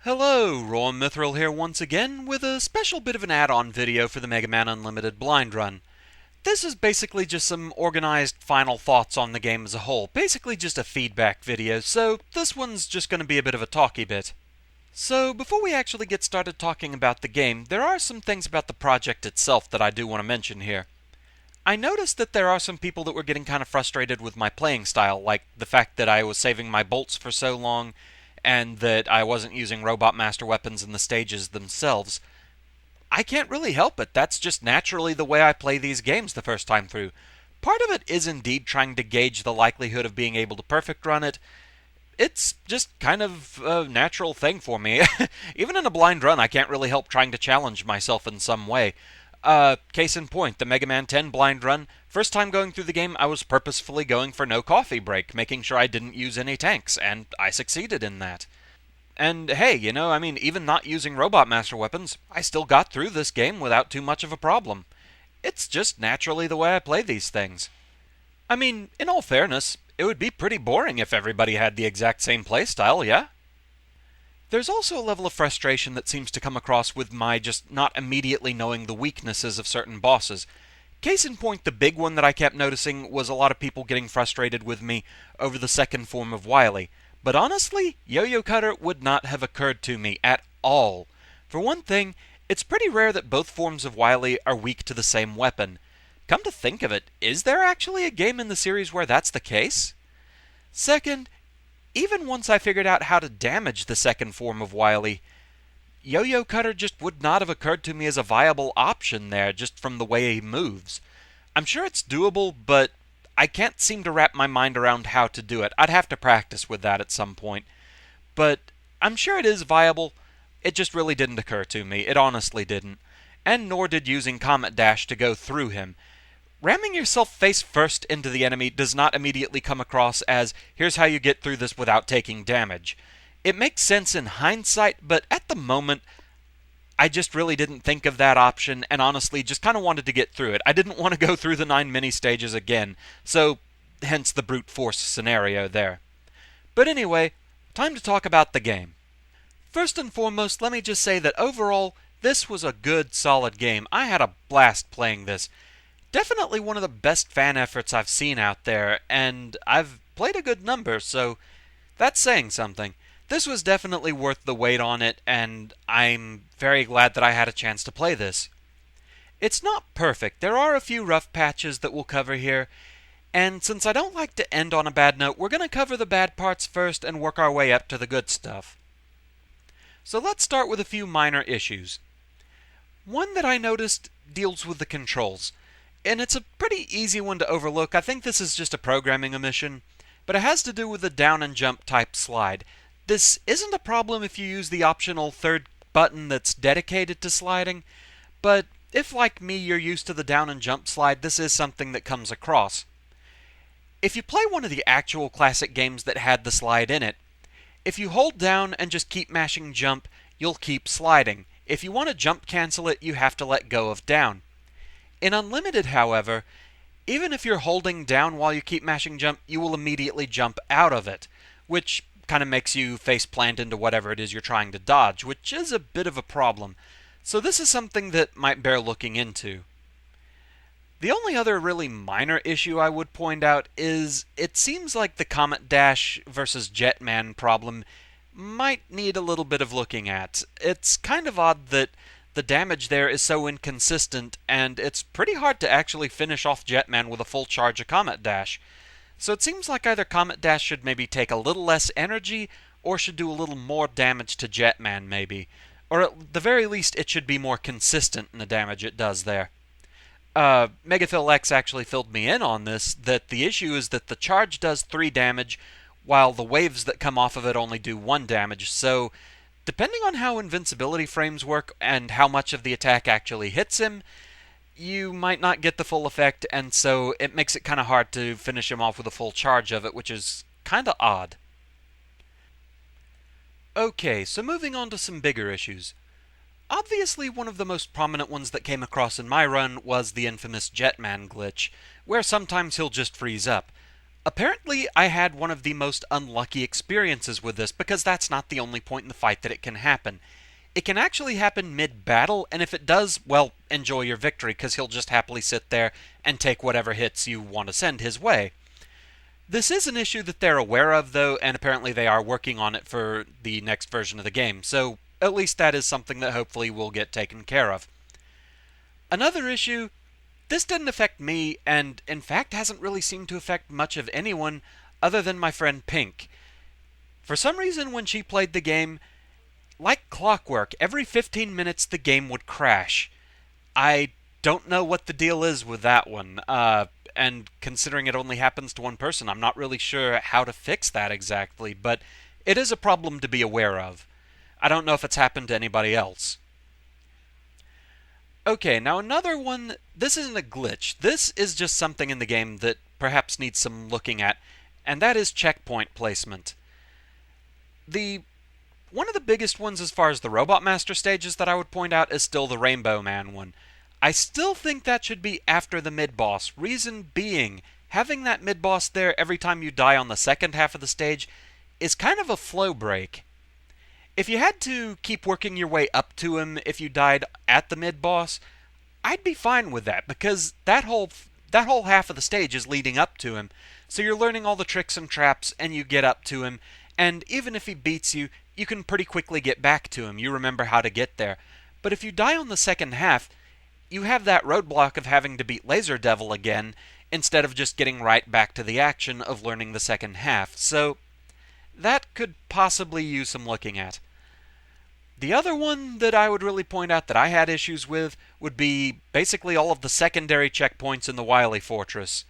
Hello, Rowan Mithril here once again with a special bit of an add-on video for the Mega Man Unlimited blind run. This is basically just some organized final thoughts on the game as a whole, basically just a feedback video, so this one's just going to be a bit of a talky bit. So, before we actually get started talking about the game, there are some things about the project itself that I do want to mention here. I noticed that there are some people that were getting kind of frustrated with my playing style, like the fact that I was saving my bolts for so long, and that I wasn't using robot master weapons in the stages themselves. I can't really help it. That's just naturally the way I play these games the first time through. Part of it is indeed trying to gauge the likelihood of being able to perfect run it. It's just kind of a natural thing for me. Even in a blind run, I can't really help trying to challenge myself in some way. Case in point, the Mega Man 10 blind run. First time going through the game, I was purposefully going for no coffee break, making sure I didn't use any tanks, and I succeeded in that. And hey, even not using Robot Master weapons, I still got through this game without too much of a problem. It's just naturally the way I play these things. In all fairness, it would be pretty boring if everybody had the exact same playstyle, yeah? There's also a level of frustration that seems to come across with my just not immediately knowing the weaknesses of certain bosses. Case in point, the big one that I kept noticing was a lot of people getting frustrated with me over the second form of Wily. But honestly, Yo-Yo Cutter would not have occurred to me at all. For one thing, it's pretty rare that both forms of Wily are weak to the same weapon. Come to think of it, is there actually a game in the series where that's the case? Second, even once I figured out how to damage the second form of Wily, Yo-Yo Cutter just would not have occurred to me as a viable option there, just from the way he moves. I'm sure it's doable, but I can't seem to wrap my mind around how to do it. I'd have to practice with that at some point. But I'm sure it is viable. It just really didn't occur to me. It honestly didn't. And nor did using Comet Dash to go through him. Ramming yourself face first into the enemy does not immediately come across as, here's how you get through this without taking damage. It makes sense in hindsight, but at the moment, I just really didn't think of that option, and honestly just kind of wanted to get through it. I didn't want to go through the 9 mini-stages again, so hence the brute force scenario there. But anyway, time to talk about the game. First and foremost, let me just say that overall, this was a good, solid game. I had a blast playing this. Definitely one of the best fan efforts I've seen out there, and I've played a good number, so that's saying something. This was definitely worth the wait on it, and I'm very glad that I had a chance to play this. It's not perfect. There are a few rough patches that we'll cover here, and since I don't like to end on a bad note, we're going to cover the bad parts first and work our way up to the good stuff. So let's start with a few minor issues. One that I noticed deals with the controls, and it's a pretty easy one to overlook. I think this is just a programming omission, but it has to do with the down and jump type slide. This isn't a problem if you use the optional third button that's dedicated to sliding, but if, like me, you're used to the down and jump slide, this is something that comes across. If you play one of the actual classic games that had the slide in it, if you hold down and just keep mashing jump, you'll keep sliding. If you want to jump cancel it, you have to let go of down. In Unlimited, however, even if you're holding down while you keep mashing jump, you will immediately jump out of it, which kind of makes you face plant into whatever it is you're trying to dodge, which is a bit of a problem. So this is something that might bear looking into. The only other really minor issue I would point out is it seems like the Comet Dash versus Jetman problem might need a little bit of looking at. It's kind of odd that the damage there is so inconsistent, and it's pretty hard to actually finish off Jetman with a full charge of Comet Dash. So it seems like either Comet Dash should maybe take a little less energy, or should do a little more damage to Jetman, maybe. Or at the very least, it should be more consistent in the damage it does there. MegaPhilX actually filled me in on this, that the issue is that the charge does 3 damage, while the waves that come off of it only do 1 damage, so depending on how invincibility frames work and how much of the attack actually hits him, you might not get the full effect, and so it makes it kind of hard to finish him off with a full charge of it, which is kind of odd. Okay, so moving on to some bigger issues. Obviously, one of the most prominent ones that came across in my run was the infamous Jetman glitch, where sometimes he'll just freeze up. Apparently, I had one of the most unlucky experiences with this, because that's not the only point in the fight that it can happen. It can actually happen mid-battle, and if it does, well, enjoy your victory, because he'll just happily sit there and take whatever hits you want to send his way. This is an issue that they're aware of, though, and apparently they are working on it for the next version of the game, so at least that is something that hopefully will get taken care of. Another issue, this didn't affect me, and in fact hasn't really seemed to affect much of anyone other than my friend Pink. For some reason, when she played the game, like clockwork, every 15 minutes the game would crash. I don't know what the deal is with that one, and considering it only happens to one person, I'm not really sure how to fix that exactly, but it is a problem to be aware of. I don't know if it's happened to anybody else. Okay, now another one, this isn't a glitch. This is just something in the game that perhaps needs some looking at, and that is checkpoint placement. The One of the biggest ones as far as the Robot Master stages that I would point out is still the Rainbow Man one. I still think that should be after the mid-boss, reason being, having that mid-boss there every time you die on the second half of the stage is kind of a flow break. If you had to keep working your way up to him if you died at the mid-boss, I'd be fine with that, because that whole half of the stage is leading up to him, so you're learning all the tricks and traps, and you get up to him, and even if he beats you, you can pretty quickly get back to him. You remember how to get there. But if you die on the second half, you have that roadblock of having to beat Laser Devil again, instead of just getting right back to the action of learning the second half. So that could possibly use some looking at. The other one that I would really point out that I had issues with would be basically all of the secondary checkpoints in the Wily Fortress.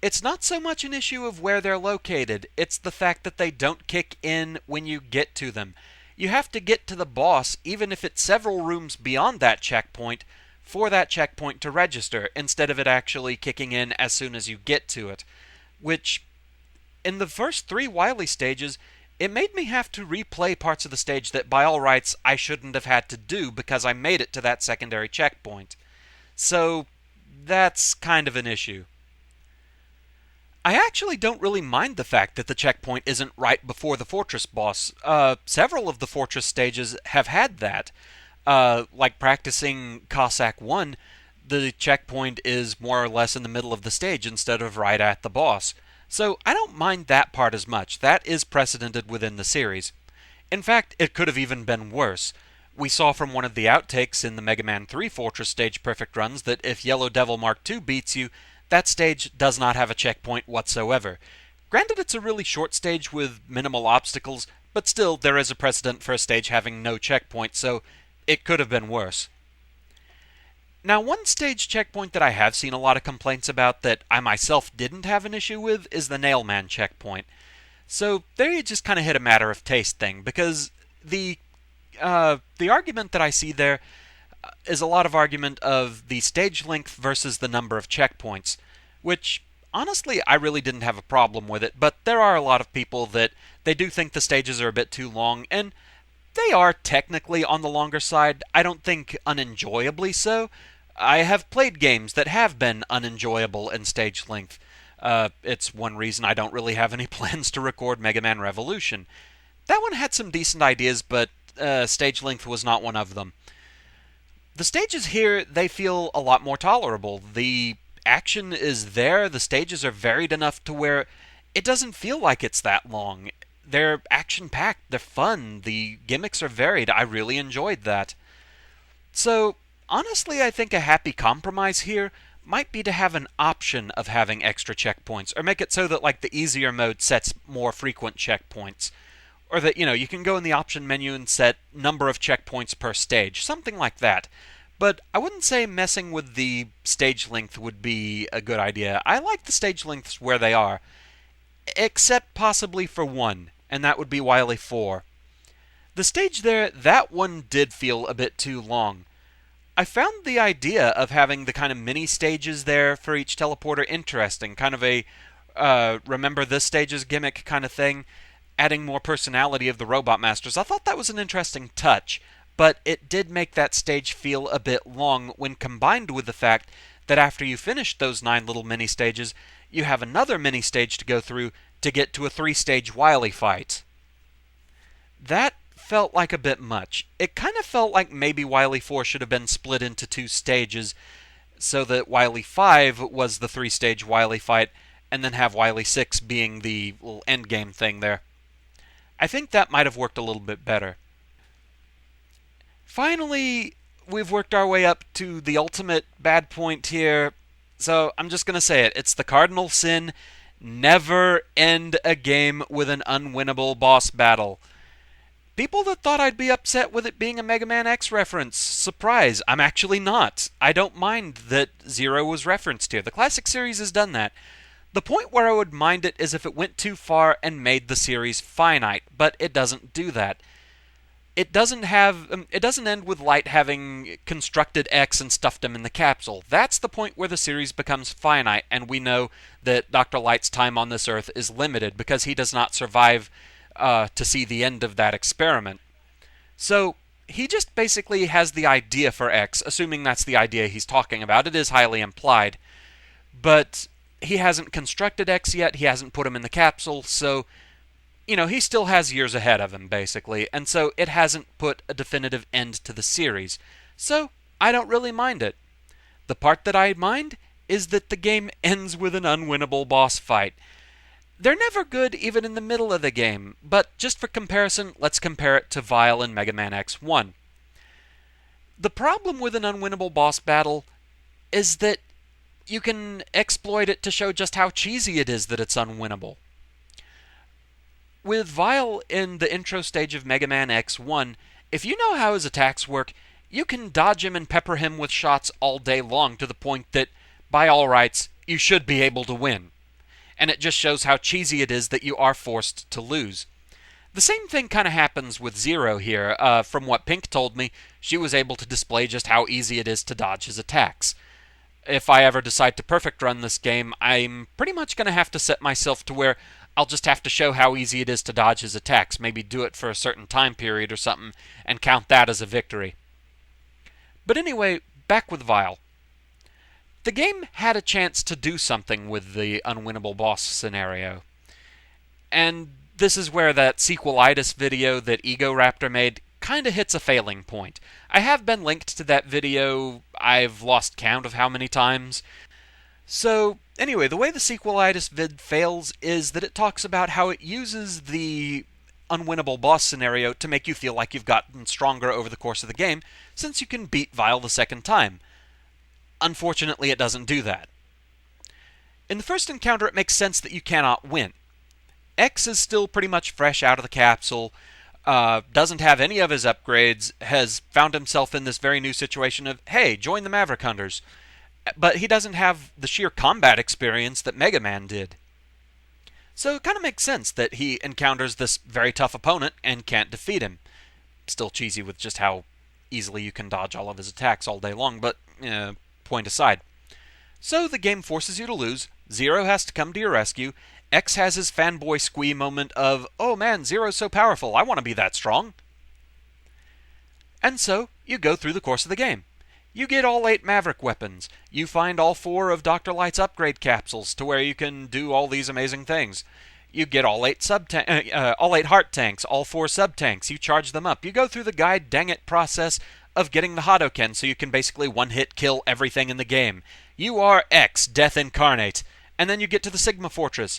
It's not so much an issue of where they're located, it's the fact that they don't kick in when you get to them. You have to get to the boss, even if it's several rooms beyond that checkpoint, for that checkpoint to register, instead of it actually kicking in as soon as you get to it. Which, in the first 3 Wily stages, it made me have to replay parts of the stage that by all rights I shouldn't have had to do because I made it to that secondary checkpoint. So, that's kind of an issue. I actually don't really mind the fact that the checkpoint isn't right before the fortress boss. Several of the fortress stages have had that. Like practicing Cossack 1, the checkpoint is more or less in the middle of the stage instead of right at the boss. So I don't mind that part as much. That is precedented within the series. In fact, it could have even been worse. We saw from one of the outtakes in the Mega Man 3 Fortress stage perfect runs that if Yellow Devil Mark II beats you, that stage does not have a checkpoint whatsoever. Granted, it's a really short stage with minimal obstacles, but still there is a precedent for a stage having no checkpoint, so it could have been worse. Now, one stage checkpoint that I have seen a lot of complaints about that I myself didn't have an issue with is the Nailman checkpoint. So there you just kind of hit a matter of taste thing, because the argument that I see there is a lot of argument of the stage length versus the number of checkpoints, which, honestly, I really didn't have a problem with it, but there are a lot of people that they do think the stages are a bit too long, and they are technically on the longer side. I don't think unenjoyably so. I have played games that have been unenjoyable in stage length. It's one reason I don't really have any plans to record Mega Man Revolution. That one had some decent ideas, but stage length was not one of them. The stages here, they feel a lot more tolerable. The action is there, the stages are varied enough to where it doesn't feel like it's that long. They're action-packed, they're fun, the gimmicks are varied. I really enjoyed that. So, honestly, I think a happy compromise here might be to have an option of having extra checkpoints, or make it so that, like, the easier mode sets more frequent checkpoints. Or that, you can go in the option menu and set number of checkpoints per stage, something like that. But I wouldn't say messing with the stage length would be a good idea. I like the stage lengths where they are, except possibly for one, and that would be Wily 4. The stage there, that one did feel a bit too long. I found the idea of having the kind of mini stages there for each teleporter interesting, kind of a remember this stage's gimmick kind of thing, adding more personality of the Robot Masters. I thought that was an interesting touch, but it did make that stage feel a bit long when combined with the fact that after you finished those 9 little mini stages, you have another mini-stage to go through to get to a 3-stage Wily fight. That felt like a bit much. It kind of felt like maybe Wily 4 should have been split into 2 stages, so that Wily 5 was the 3-stage Wily fight, and then have Wily 6 being the little endgame thing there. I think that might have worked a little bit better. Finally, we've worked our way up to the ultimate bad point here, so I'm just going to say it. It's the cardinal sin: never end a game with an unwinnable boss battle. People that thought I'd be upset with it being a Mega Man X reference, surprise, I'm actually not. I don't mind that Zero was referenced here. The classic series has done that. The point where I would mind it is if it went too far and made the series finite, but it doesn't do that. It doesn't end with Light having constructed X and stuffed him in the capsule. That's the point where the series becomes finite, and we know that Dr. Light's time on this Earth is limited because he does not survive to see the end of that experiment. So he just basically has the idea for X, assuming that's the idea he's talking about. It is highly implied. But he hasn't constructed X yet, he hasn't put him in the capsule, so, he still has years ahead of him, basically, and so it hasn't put a definitive end to the series. So, I don't really mind it. The part that I mind is that the game ends with an unwinnable boss fight. They're never good even in the middle of the game, but just for comparison, let's compare it to Vile in Mega Man X1. The problem with an unwinnable boss battle is that you can exploit it to show just how cheesy it is that it's unwinnable. With Vile in the intro stage of Mega Man X1, if you know how his attacks work, you can dodge him and pepper him with shots all day long to the point that, by all rights, you should be able to win. And it just shows how cheesy it is that you are forced to lose. The same thing kind of happens with Zero here. From what Pink told me, she was able to display just how easy it is to dodge his attacks. If I ever decide to perfect run this game, I'm pretty much going to have to set myself to where I'll just have to show how easy it is to dodge his attacks, maybe do it for a certain time period or something, and count that as a victory. But anyway, back with Vile. The game had a chance to do something with the unwinnable boss scenario. And this is where that sequelitis video that Ego Raptor made kind of hits a failing point. I have been linked to that video, I've lost count of how many times. So, anyway, the way the sequelitis vid fails is that it talks about how it uses the unwinnable boss scenario to make you feel like you've gotten stronger over the course of the game, since you can beat Vile the second time. Unfortunately, it doesn't do that. In the first encounter, it makes sense that you cannot win. X is still pretty much fresh out of the capsule, doesn't have any of his upgrades, has found himself in this very new situation of, hey, join the Maverick Hunters. But he doesn't have the sheer combat experience that Mega Man did. So it kind of makes sense that he encounters this very tough opponent and can't defeat him. Still cheesy with just how easily you can dodge all of his attacks all day long, but point aside. So the game forces you to lose, Zero has to come to your rescue, X has his fanboy squee moment of, oh man, Zero's so powerful, I want to be that strong. And so, you go through the course of the game. You get all 8 Maverick weapons. You find all 4 of Dr. Light's upgrade capsules to where you can do all these amazing things. You get all 8 heart tanks, all 4 sub-tanks. You charge them up. You go through the guide dang it process of getting the Hadoken so you can basically one-hit kill everything in the game. You are X, Death Incarnate. And then you get to the Sigma Fortress.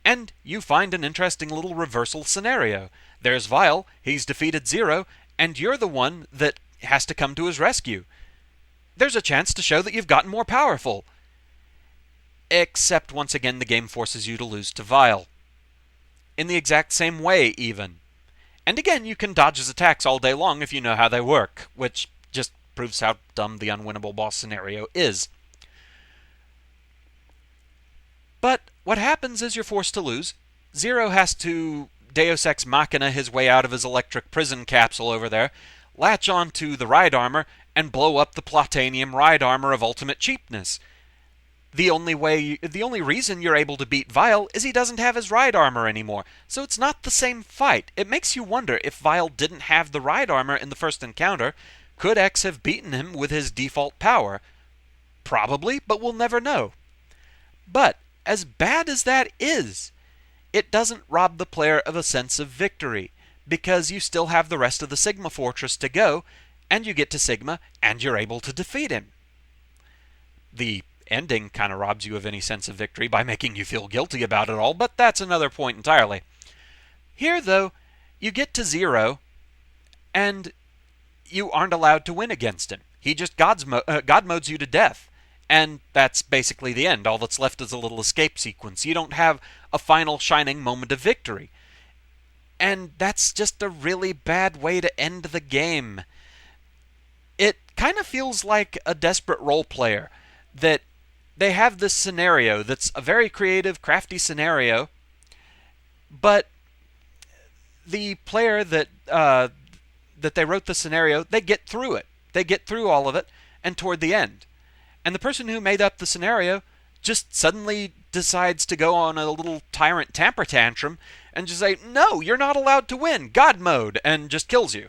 And you find an interesting little reversal scenario. There's Vile, he's defeated Zero, and you're the one that has to come to his rescue. There's a chance to show that you've gotten more powerful. Except, once again, the game forces you to lose to Vile. In the exact same way, even. And again, you can dodge his attacks all day long if you know how they work, which just proves how dumb the unwinnable boss scenario is. But what happens is you're forced to lose. Zero has to Deus Ex Machina his way out of his electric prison capsule over there, latch onto the ride armor, and blow up the Platanium ride armor of ultimate cheapness. The only reason you're able to beat Vile is he doesn't have his ride armor anymore, so it's not the same fight. It makes you wonder, if Vile didn't have the ride armor in the first encounter, could X have beaten him with his default power? Probably, but we'll never know. But as bad as that is, it doesn't rob the player of a sense of victory, because you still have the rest of the Sigma Fortress to go, and you get to Sigma, and you're able to defeat him. The ending kind of robs you of any sense of victory by making you feel guilty about it all, but that's another point entirely. Here, though, you get to 0, and you aren't allowed to win against him. He just God modes you to death. And that's basically the end. All that's left is a little escape sequence. You don't have a final shining moment of victory. And that's just a really bad way to end the game. It kind of feels like a desperate role player, that they have this scenario that's a very creative, crafty scenario, but the player that they wrote the scenario, they get through it. They get through all of it, and toward the end. And the person who made up the scenario just suddenly decides to go on a little tyrant temper tantrum and just say, no, you're not allowed to win, God mode, and just kills you.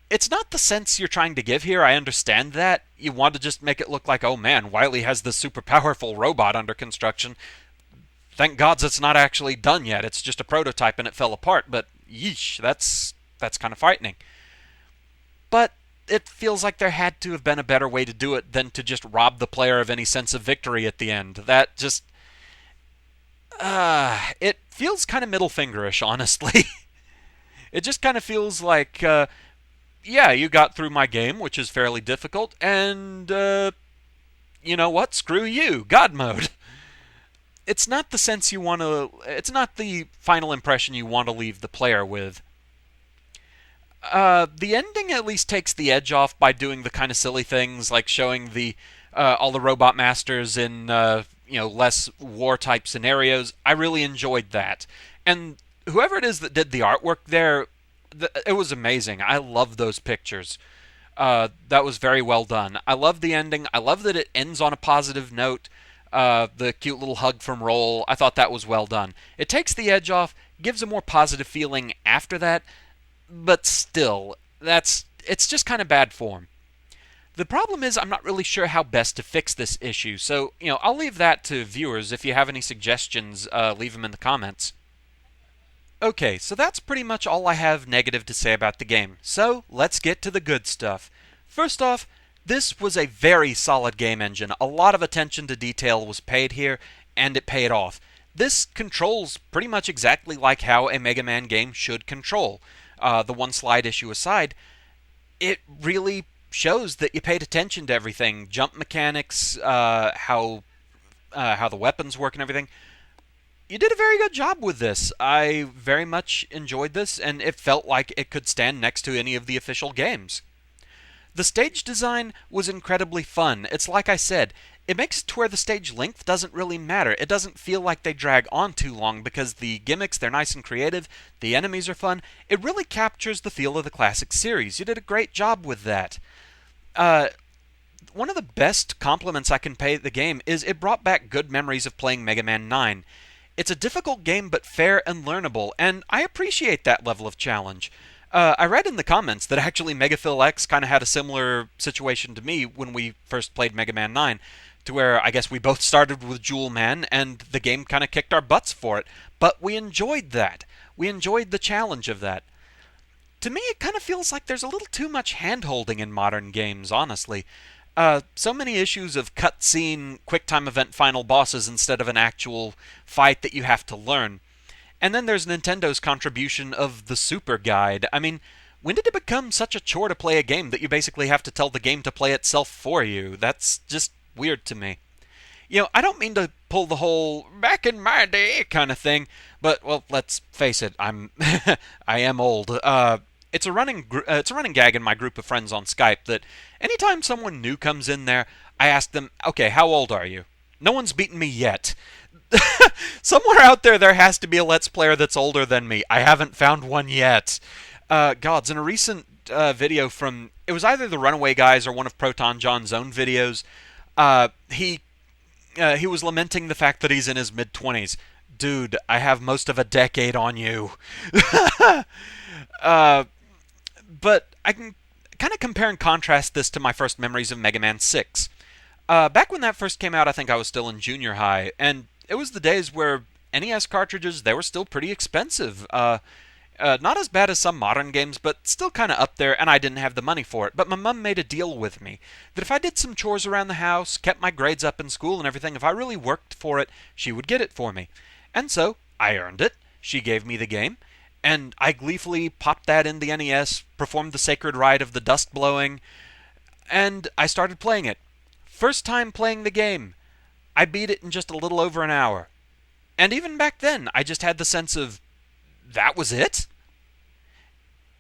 It's not the sense you're trying to give here, I understand that. You want to just make it look like, oh man, Wily has this super powerful robot under construction. Thank gods it's not actually done yet, it's just a prototype and it fell apart, but yeesh, that's kind of frightening. But it feels like there had to have been a better way to do it than to just rob the player of any sense of victory at the end. That just... it feels kind of middle fingerish, honestly. It just kind of feels like, yeah, you got through my game, which is fairly difficult, and, you know what? Screw you. God mode. It's not the sense you want to... It's not the final impression you want to leave the player with. The ending at least takes the edge off by doing the kind of silly things like showing the all the robot masters in less war-type scenarios. I really enjoyed that. And whoever it is that did the artwork there, it was amazing. I love those pictures. That was very well done. I love the ending. I love that it ends on a positive note. The cute little hug from Roll, I thought that was well done. It takes the edge off, gives a more positive feeling after that, but still, it's just kind of bad form. The problem is I'm not really sure how best to fix this issue, so I'll leave that to viewers. If you have any suggestions, leave them in the comments. Okay, so that's pretty much all I have negative to say about the game, so let's get to the good stuff. First off, this was a very solid game engine. A lot of attention to detail was paid here, and it paid off. This controls pretty much exactly like how a Mega Man game should control. The one slide issue aside, it really shows that you paid attention to everything. Jump mechanics, how the weapons work and everything. You did a very good job with this. I very much enjoyed this, and it felt like it could stand next to any of the official games. The stage design was incredibly fun. It's like I said, it makes it to where the stage length doesn't really matter. It doesn't feel like they drag on too long because the gimmicks, they're nice and creative, the enemies are fun. It really captures the feel of the classic series. You did a great job with that. One of the best compliments I can pay the game is it brought back good memories of playing Mega Man 9. It's a difficult game but fair and learnable, and I appreciate that level of challenge. I read in the comments that actually MegaPhilX kind of had a similar situation to me when we first played Mega Man 9, to where I guess we both started with Jewel Man, and the game kind of kicked our butts for it. But we enjoyed that. We enjoyed the challenge of that. To me, it kind of feels like there's a little too much hand-holding in modern games, honestly. So many issues of cutscene, quick-time event final bosses instead of an actual fight that you have to learn. And then there's Nintendo's contribution of the Super Guide. I mean, when did it become such a chore to play a game that you basically have to tell the game to play itself for you? That's just weird to me. I don't mean to pull the whole back in my day kind of thing, but, well, let's face it, I am old. It's a running gag in my group of friends on Skype that anytime someone new comes in there, I ask them, okay, how old are you? No one's beaten me yet. Somewhere out there has to be a Let's Player that's older than me. I haven't found one yet. Gods, in a recent video from, it was either the Runaway Guys or one of Proton John's own videos, he was lamenting the fact that he's in his mid-20s. Dude, I have most of a decade on you. But I can kind of compare and contrast this to my first memories of Mega Man 6. Back when that first came out, I think I was still in junior high, and it was the days where NES cartridges, they were still pretty expensive. Not as bad as some modern games, but still kind of up there, and I didn't have the money for it. But my mom made a deal with me that if I did some chores around the house, kept my grades up in school and everything, if I really worked for it, she would get it for me. And so, I earned it. She gave me the game, and I gleefully popped that in the NES, performed the sacred rite of the dust blowing, and I started playing it. First time playing the game, I beat it in just a little over an hour. And even back then, I just had the sense of, that was it?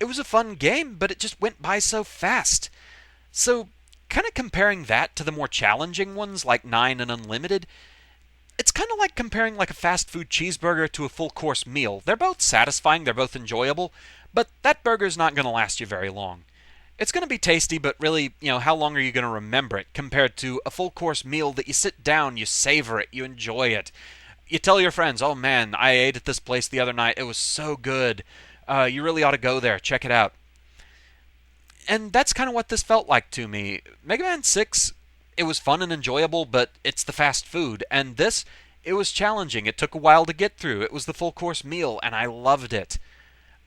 It was a fun game, but it just went by so fast. So, kind of comparing that to the more challenging ones like 9 and Unlimited, it's kind of like comparing like a fast food cheeseburger to a full course meal. They're both satisfying, they're both enjoyable, but that burger's not going to last you very long. It's going to be tasty, but really, how long are you going to remember it compared to a full course meal that you sit down, you savor it, you enjoy it. You tell your friends, oh man, I ate at this place the other night, it was so good. You really ought to go there, check it out. And that's kind of what this felt like to me. Mega Man 6, it was fun and enjoyable, but it's the fast food. And this, it was challenging. It took a while to get through. It was the full course meal, and I loved it.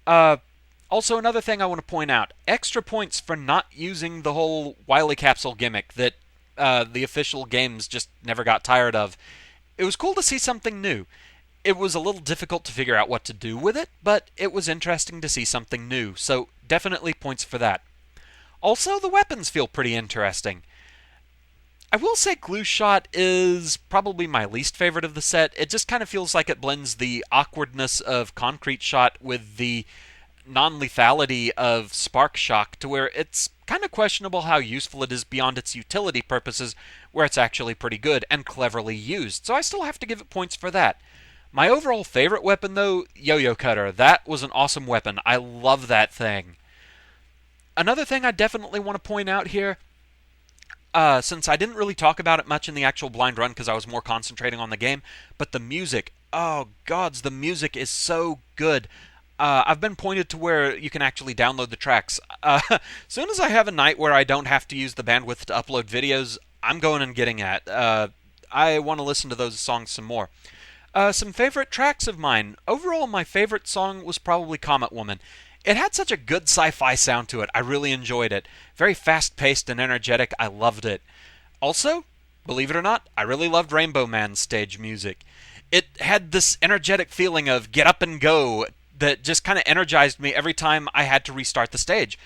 Also, another thing I want to point out, extra points for not using the whole Wily Capsule gimmick that the official games just never got tired of. It was cool to see something new. It was a little difficult to figure out what to do with it, but it was interesting to see something new, so definitely points for that. Also, the weapons feel pretty interesting. I will say Glue Shot is probably my least favorite of the set. It just kind of feels like it blends the awkwardness of Concrete Shot with the non-lethality of Spark Shock to where it's kind of questionable how useful it is beyond its utility purposes, where it's actually pretty good and cleverly used, so I still have to give it points for that. My overall favorite weapon, though, Yo-Yo Cutter. That was an awesome weapon. I love that thing. Another thing I definitely want to point out here, since I didn't really talk about it much in the actual blind run because I was more concentrating on the game, but the music, oh gods, the music is so good. I've been pointed to where you can actually download the tracks. Soon as I have a night where I don't have to use the bandwidth to upload videos, I'm going and getting at. I want to listen to those songs some more. Some favorite tracks of mine. Overall, my favorite song was probably Comet Woman. It had such a good sci-fi sound to it. I really enjoyed it. Very fast-paced and energetic. I loved it. Also, believe it or not, I really loved Rainbow Man's stage music. It had this energetic feeling of get up and go that just kind of energized me every time I had to restart the stage.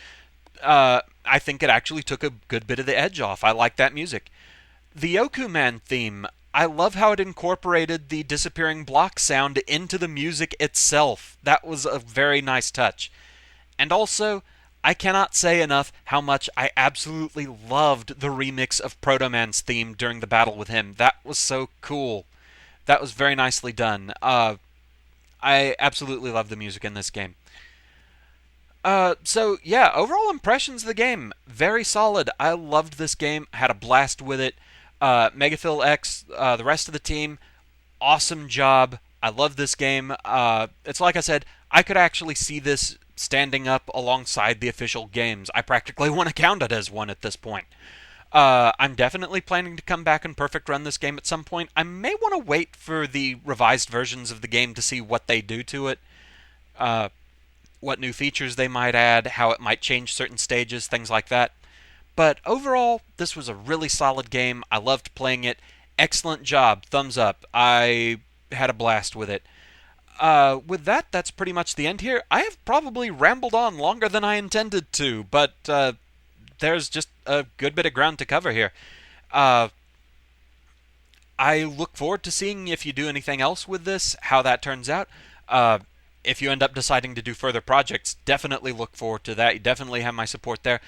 I think it actually took a good bit of the edge off. I like that music. The Yoku Man theme, I love how it incorporated the disappearing block sound into the music itself. That was a very nice touch. And also, I cannot say enough how much I absolutely loved the remix of Proto Man's theme during the battle with him. That was so cool. That was very nicely done. I absolutely love the music in this game. So, yeah, overall impressions of the game, very solid. I loved this game, had a blast with it. MegaPhilX, the rest of the team, awesome job. I love this game. It's like I said, I could actually see this standing up alongside the official games. I practically want to count it as one at this point. I'm definitely planning to come back and perfect run this game at some point. I may want to wait for the revised versions of the game to see what they do to it, what new features they might add, how it might change certain stages, things like that. But overall, this was a really solid game. I loved playing it. Excellent job. Thumbs up. I had a blast with it. With that, that's pretty much the end here. I have probably rambled on longer than I intended to, but there's just a good bit of ground to cover here. I look forward to seeing if you do anything else with this, how that turns out. If you end up deciding to do further projects, definitely look forward to that. You definitely have my support there.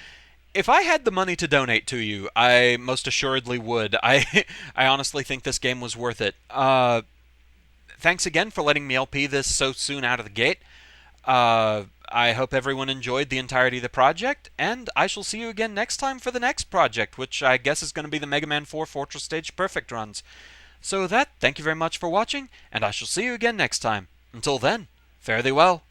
If I had the money to donate to you, I most assuredly would. I honestly think this game was worth it. Thanks again for letting me LP this so soon out of the gate. I hope everyone enjoyed the entirety of the project, and I shall see you again next time for the next project, which I guess is going to be the Mega Man 4 Fortress Stage Perfect runs. So with that, thank you very much for watching, and I shall see you again next time. Until then, fare thee well.